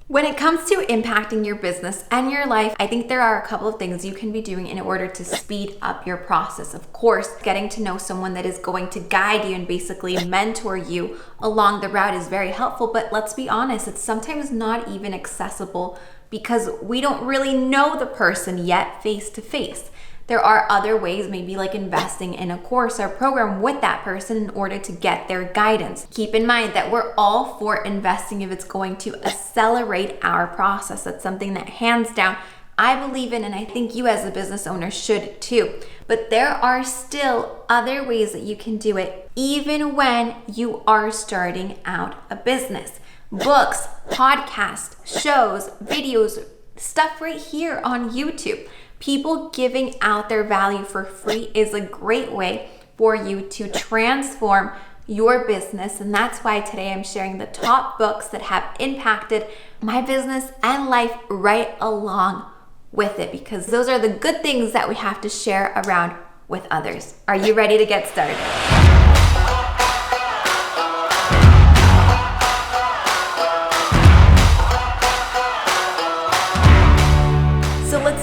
When it comes to impacting your business and your life, I think there are a couple of things you can be doing in order to speed up your process. Of course, getting to know someone that is going to guide you and basically mentor you along the route is very helpful, but let's be honest, it's sometimes not even accessible because we don't really know the person yet face to face. There are other ways, maybe like investing in a course or program with that person in order to get their guidance. Keep in mind that we're all for investing if it's going to accelerate our process. That's something that hands down I believe in, and I think you as a business owner should too. But there are still other ways that you can do it even when you are starting out a business. Books, podcasts, shows, videos, stuff right here on YouTube. People giving out their value for free is a great way for you to transform your business. And that's why today I'm sharing the top books that have impacted my business and life right along with it, because those are the good things that we have to share around with others. Are you ready to get started?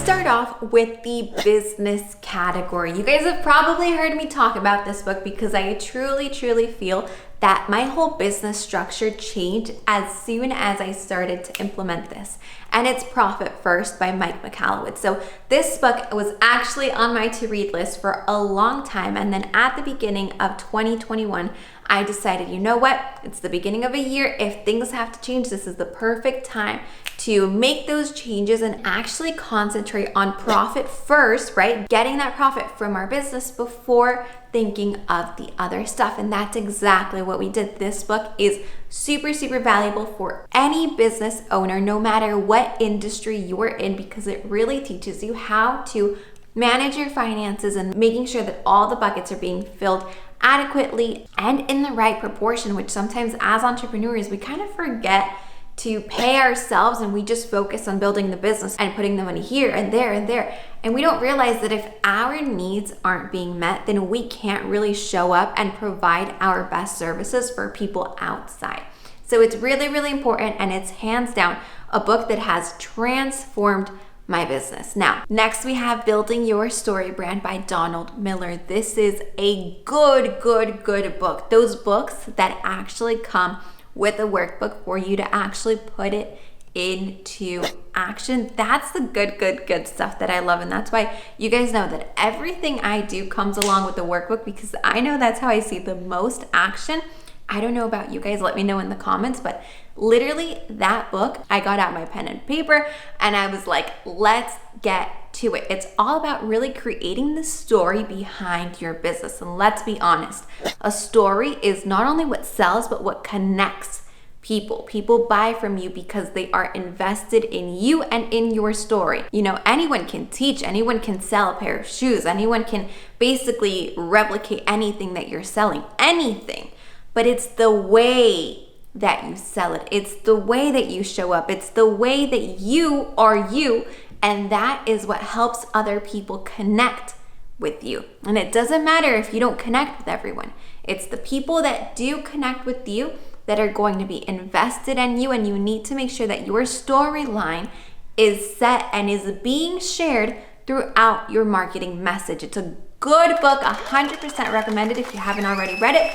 Start off with the business category. You guys have probably heard me talk about this book because I truly feel that my whole business structure changed as soon as I started to implement this. And it's Profit First by Mike Michalowicz. So this book was actually on my to-read list for a long time. And then at the beginning of 2021, I decided, you know what? It's the beginning of a year. If things have to change, this is the perfect time to make those changes and actually concentrate on profit first, right? Getting that profit from our business before thinking of the other stuff. And that's exactly what we did. This book is super valuable for any business owner, no matter what industry you're in, because it really teaches you how to manage your finances and making sure that all the buckets are being filled adequately and in the right proportion, which sometimes as entrepreneurs, we kind of forget to pay ourselves and we just focus on building the business and putting the money here and there and there. And we don't realize that if our needs aren't being met, then we can't really show up and provide our best services for people outside. So it's really important, and it's hands down a book that has transformed my business. Now, next we have Building Your Story Brand by Donald Miller. This is a good book. Those books that actually come with a workbook for you to actually put it into action. That's the good stuff that I love. And that's why you guys know that everything I do comes along with the workbook, because I know that's how I see the most action. I don't know about you guys, let me know in the comments, but literally that book, I got out my pen and paper and I was like, let's get to it. It's all about really creating the story behind your business. And let's be honest, a story is not only what sells, but what connects people. People buy from you because they are invested in you and in your story. You know, anyone can teach, anyone can sell a pair of shoes, anyone can basically replicate anything that you're selling, anything. But it's the way that you sell it. It's the way that you show up. It's the way that you are you. And that is what helps other people connect with you. And it doesn't matter if you don't connect with everyone. It's the people that do connect with you that are going to be invested in you. And you need to make sure that your storyline is set and is being shared throughout your marketing message. It's a good book, 100% recommended. If you haven't already read it,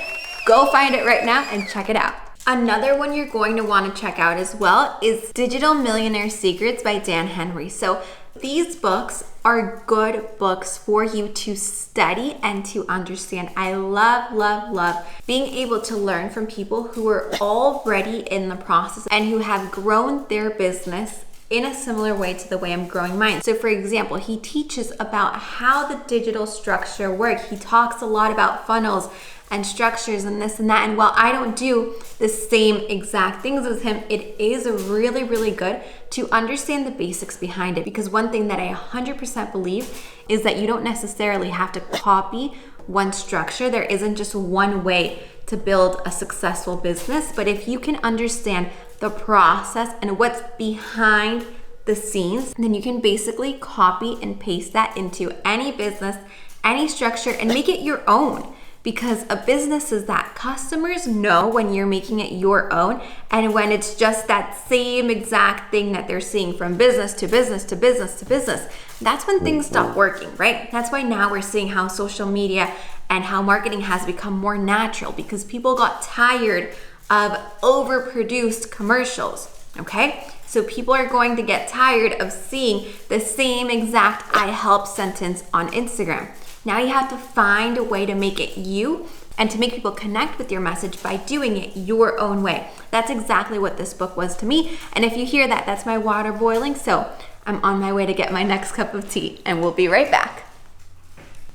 go find it right now and check it out. Another one you're going to want to check out as well is Digital Millionaire Secrets by Dan Henry. So these books are good books for you to study and to understand. I love being able to learn from people who are already in the process and who have grown their business in a similar way to the way I'm growing mine. So for example, he teaches about how the digital structure works. He talks a lot about funnels and structures and this and that. And while I don't do the same exact things as him, it is really good to understand the basics behind it. Because one thing that I 100% believe is that you don't necessarily have to copy one structure. There isn't just one way to build a successful business. But if you can understand the process and what's behind the scenes, then you can basically copy and paste that into any business, any structure, and make it your own. because a business is that customers know when you're making it your own and when it's just that same exact thing that they're seeing from business to business to business to business. That's when things stop working, right? That's why now we're seeing how social media and how marketing has become more natural because people got tired of overproduced commercials, okay? So people are going to get tired of seeing the same exact I help sentence on Instagram. Now you have to find a way to make it you and to make people connect with your message by doing it your own way. That's exactly what this book was to me. And if you hear that, that's my water boiling. So I'm on my way to get my next cup of tea and we'll be right back.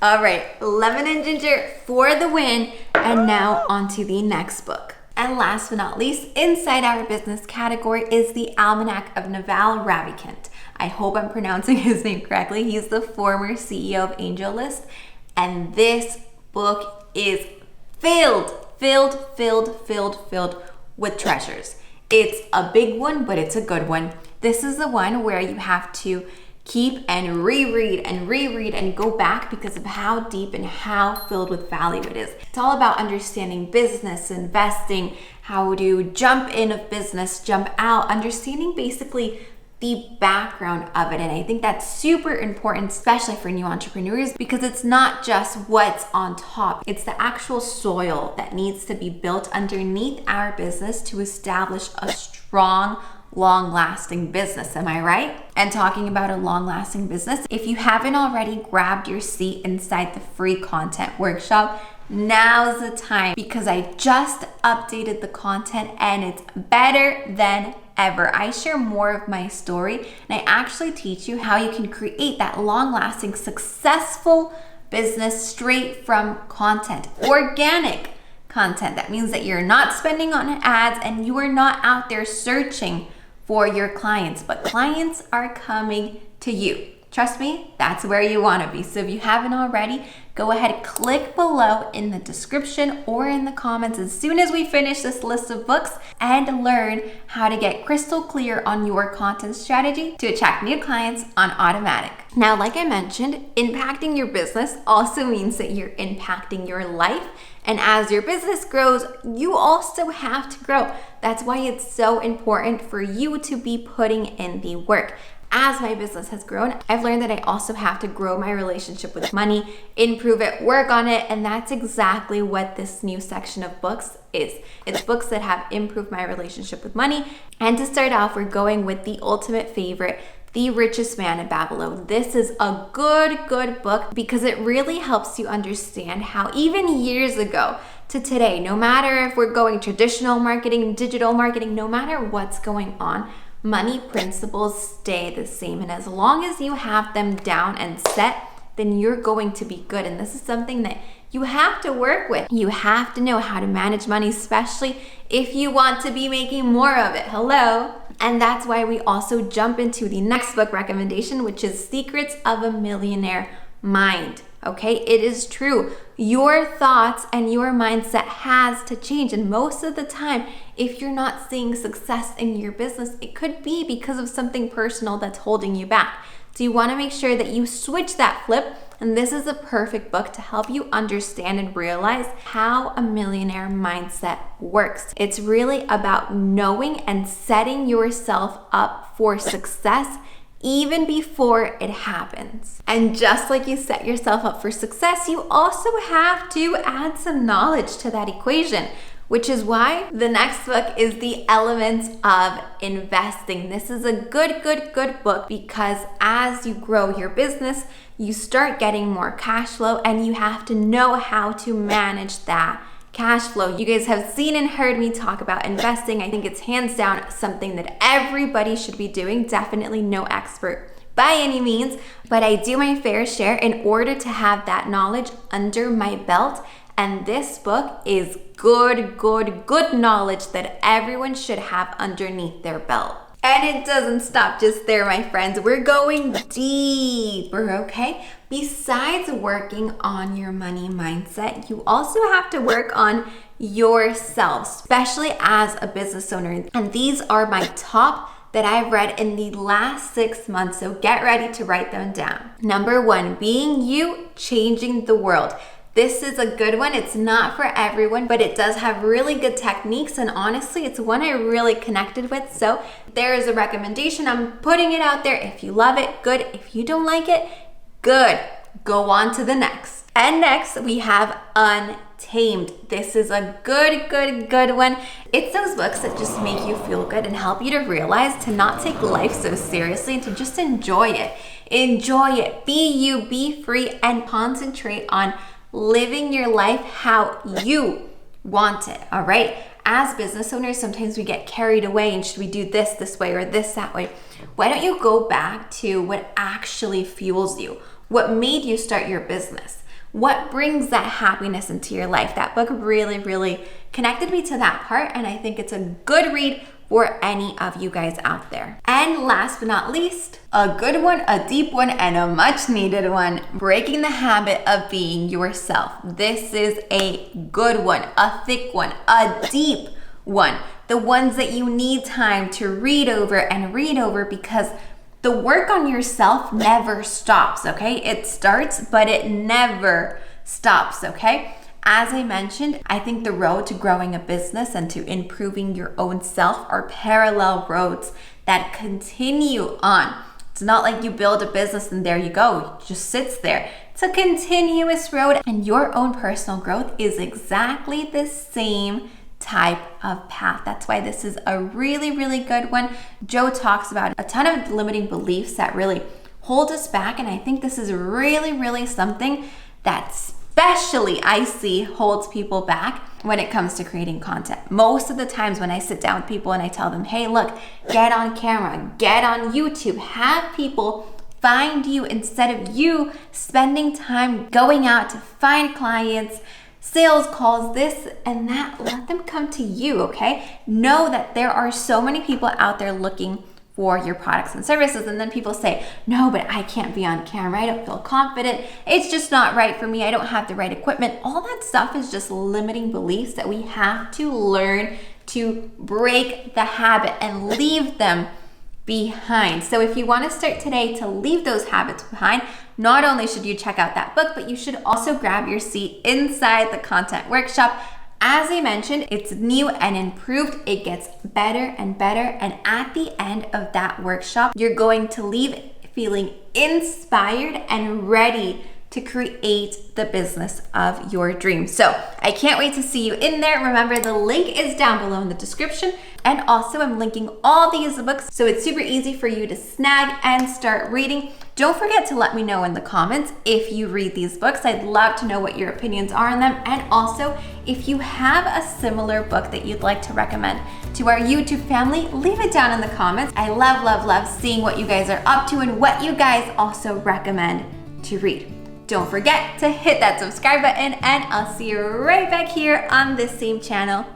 All right, lemon and ginger for the win. And now on to the next book. And last but not least, inside our business category is the Almanac of Naval Ravikant. I hope I'm pronouncing his name correctly. He's the former CEO of AngelList. And this book is filled with treasures. It's a big one, but it's a good one. This is the one where you have to keep and reread and go back because of how deep and how filled with value it is. It's all about understanding business, investing, how to jump in a business, jump out, understanding basically the background of it. And I think that's super important, especially for new entrepreneurs, because it's not just what's on top. It's the actual soil that needs to be built underneath our business to establish a strong, long-lasting business. Am I right? And talking about a long-lasting business, if you haven't already grabbed your seat inside the free content workshop, now's the time because I just updated the content and it's better than ever. I share more of my story and I actually teach you how you can create that long-lasting, successful business straight from content, organic content. That means that you're not spending on ads and you are not out there searching for your clients, but clients are coming to you. Trust me, that's where you want to be. So if you haven't already, go ahead, click below in the description or in the comments as soon as we finish this list of books and learn how to get crystal clear on your content strategy to attract new clients on automatic. Now, like I mentioned, impacting your business also means that you're impacting your life. And as your business grows, you also have to grow. That's why it's so important for you to be putting in the work. As my business has grown, I've learned that I also have to grow my relationship with money, improve it, work on it, and that's exactly what this new section of books is. It's books that have improved my relationship with money. And to start off, we're going with the ultimate favorite, The Richest Man in Babylon. This is a good book because it really helps you understand how even years ago to today, no matter if we're going traditional marketing, digital marketing, no matter what's going on, money principles stay the same. And as long as you have them down and set, then you're going to be good. And this is something that you have to work with. You have to know how to manage money, especially if you want to be making more of it. Hello. And that's why we also jump into the next book recommendation, which is Secrets of a Millionaire Mind. Okay, it is true. Your thoughts and your mindset has to change. And most of the time, if you're not seeing success in your business, it could be because of something personal that's holding you back. So you want to make sure that you switch that flip. And this is a perfect book to help you understand and realize how a millionaire mindset works. It's really about knowing and setting yourself up for success even before it happens. And just like you set yourself up for success, you also have to add some knowledge to that equation, which is why the next book is The Elements of Investing. This is a good book because as you grow your business, you start getting more cash flow and you have to know how to manage that cash flow. You guys have seen and heard me talk about investing. I think it's hands down something that everybody should be doing. Definitely no expert by any means, but I do my fair share in order to have that knowledge under my belt. And this book is good knowledge that everyone should have underneath their belt. And it doesn't stop just there, my friends. We're going deeper, okay? Besides working on your money mindset, you also have to work on yourself, especially as a business owner. And these are my top that I've read in the last 6 months, so get ready to write them down. Number 1, being you, changing the world. This is a good one. It's not for everyone, but it does have really good techniques, and honestly, it's one I really connected with. So there is a recommendation. I'm putting it out there. If you love it, good. If you don't like it, good. Go on to the next. And next we have Untamed. This is a good one. It's those books that just make you feel good and help you to realize to not take life so seriously and to just enjoy it. Enjoy it. Be you, be free, and concentrate on living your life how you want it, all right? As business owners, sometimes we get carried away and should we do this way or this that way? Why don't you go back to what actually fuels you? What made you start your business? What brings that happiness into your life? That book really connected me to that part, and I think it's a good read for any of you guys out there. And last but not least, a good one, a deep one, and a much needed one, Breaking the Habit of Being Yourself. This is a good one, a thick one, a deep one. The ones that you need time to read over because the work on yourself never stops, okay? It starts, but it never stops, okay? As I mentioned, I think the road to growing a business and to improving your own self are parallel roads that continue on. It's not like you build a business and there you go, it just sits there. It's a continuous road, and your own personal growth is exactly the same type of path. That's why this is a really good one. Joe talks about a ton of limiting beliefs that really hold us back, and I think this is really something that especially I see holds people back when it comes to creating content. Most of the times when I sit down with people and I tell them, hey, look, get on camera, get on YouTube, have people find you instead of you spending time going out to find clients, sales calls, this and that, let them come to you, okay? Know that there are so many people out there looking for your products and services, and then people say, no, but I can't be on camera, I don't feel confident, it's just not right for me, I don't have the right equipment. All that stuff is just limiting beliefs that we have to learn to break the habit and leave them behind. So if you want to start today to leave those habits behind, not only should you check out that book, but you should also grab your seat inside the content workshop. As I mentioned, it's new and improved. It gets better and better. And at the end of that workshop, you're going to leave feeling inspired and ready to create the business of your dreams. So I can't wait to see you in there. Remember, the link is down below in the description. And also I'm linking all these books so it's super easy for you to snag and start reading. Don't forget to let me know in the comments if you read these books. I'd love to know what your opinions are on them. And also, if you have a similar book that you'd like to recommend to our YouTube family, leave it down in the comments. I love seeing what you guys are up to and what you guys also recommend to read. Don't forget to hit that subscribe button, and I'll see you right back here on this same channel